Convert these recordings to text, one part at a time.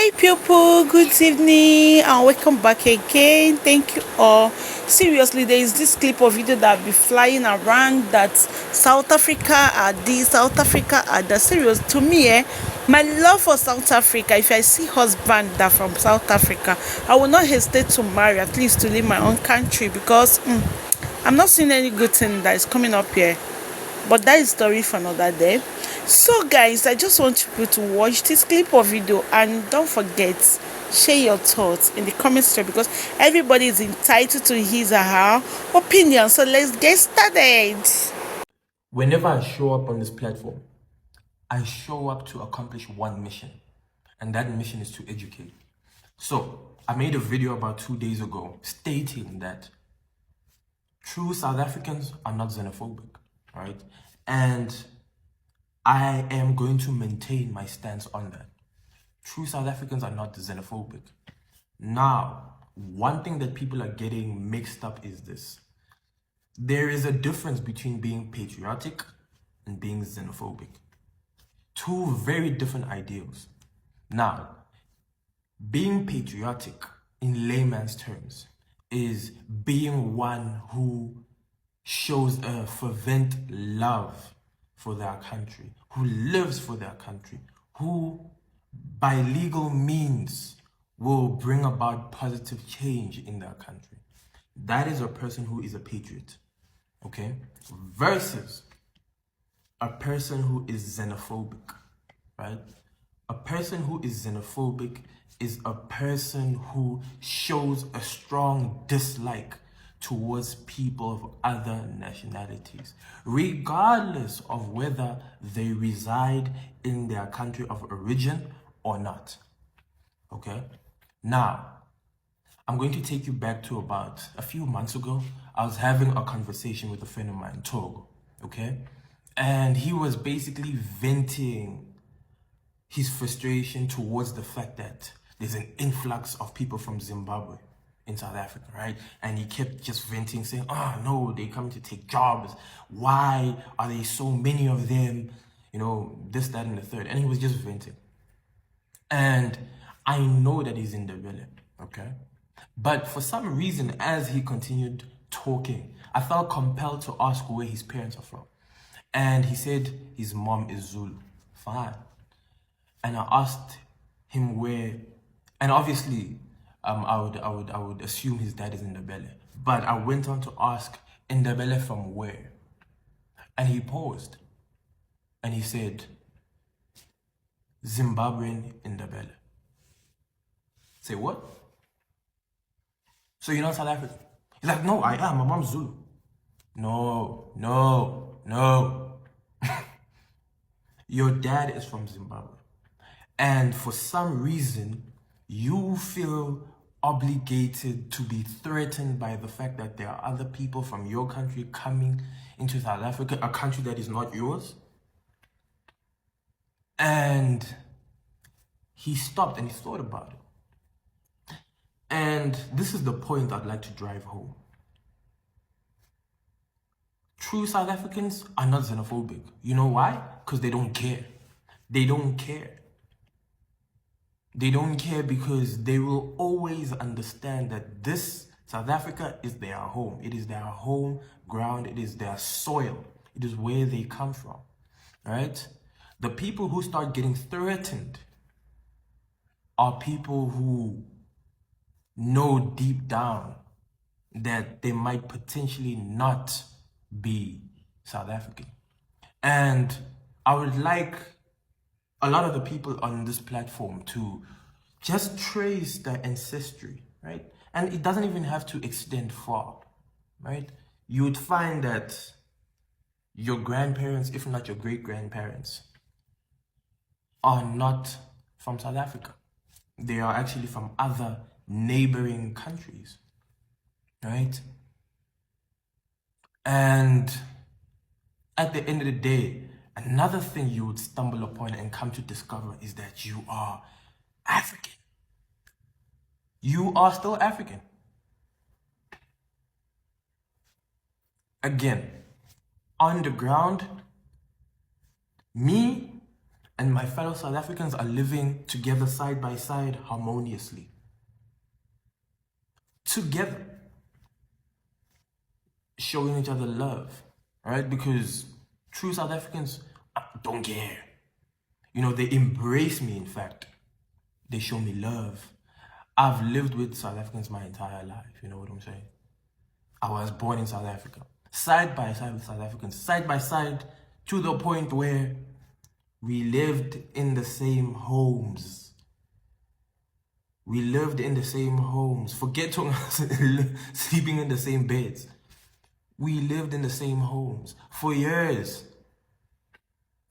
Hi people, good evening and welcome back again. Thank you all. Seriously, there is this clip of video that be flying around that South Africa are this, South Africa are that. Serious to me, my love for South Africa. If I see husband that from South Africa, I will not hesitate to marry, at least to leave my own country because I'm not seeing any good thing that is coming up here. But that is story for another day. So guys, I just want you to watch this clip or video and don't forget, share your thoughts in the comment section because everybody is entitled to his or her opinion. So let's get started. Whenever I show up on this platform, I show up to accomplish one mission, and that mission is to educate. So I made a video about 2 days ago stating that true South Africans are not xenophobic, right? And I am going to maintain my stance on that. True South Africans are not xenophobic. Now, one thing that people are getting mixed up is this. There is a difference between being patriotic and being xenophobic. Two very different ideals. Now, being patriotic in layman's terms is being one who shows a fervent love for their country, who lives for their country, who by legal means will bring about positive change in their country. That is a person who is a patriot, okay? Versus a person who is xenophobic, right? A person who is xenophobic is a person who shows a strong dislike towards people of other nationalities, regardless of whether they reside in their country of origin or not. Okay? Now, I'm going to take you back to about a few months ago. I was having a conversation with a friend of mine, Togo, okay? And he was basically venting his frustration towards the fact that there's an influx of people from Zimbabwe in South Africa, right? And he kept just venting, saying, oh no, they come to take jobs. Why are there so many of them? You know, this, that, and the third. And he was just venting. And I know that he's in the village, okay? But for some reason, as he continued talking, I felt compelled to ask where his parents are from. And he said his mom is Zulu. Fine. And I asked him where, and obviously, I would assume his dad is in Ndebele. But I went on to ask, Ndebele from where? And he paused, and he said, Zimbabwean Ndebele. Say what? So you're not South African? He's like, no, I am. My mom's Zulu. No. Your dad is from Zimbabwe. And for some reason, you feel obligated to be threatened by the fact that there are other people from your country coming into South Africa, a country that is not yours. And he stopped and he thought about it. And this is the point I'd like to drive home. True South Africans are not xenophobic. You know why? Because they don't care. They don't care. They don't care because they will always understand that this South Africa is their home. It is their home ground. It is their soil. It is where they come from, right? The people who start getting threatened are people who know deep down that they might potentially not be South African. And I would like a lot of the people on this platform to just trace their ancestry, right? And it doesn't even have to extend far, right? You would find that your grandparents, if not your great-grandparents, are not from South Africa. They are actually from other neighboring countries, right? And at the end of the day, another thing you would stumble upon and come to discover is that you are African. You are still African. Again, on the ground, me and my fellow South Africans are living together side by side harmoniously. Together. Showing each other love, right? Because true South Africans don't care. You know, they embrace me, in fact. They show me love. I've lived with South Africans my entire life, you know what I'm saying? I was born in South Africa, side by side with South Africans, side by side, to the point where we lived in the same homes. We lived in the same homes. Forget talking sleeping in the same beds. We lived in the same homes for years.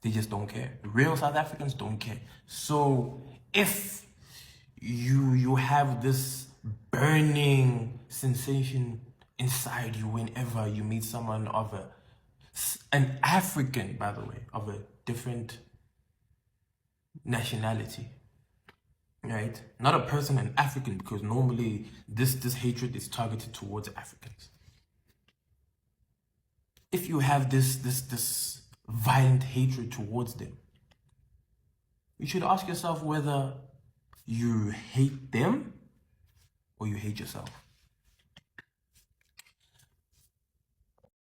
They just don't care. Real South Africans don't care. So if you have this burning sensation inside you whenever you meet someone of an African, by the way, of a different nationality, right? Not a person, an African, because normally this hatred is targeted towards Africans. If you have this violent hatred towards them, you should ask yourself whether you hate them or you hate yourself.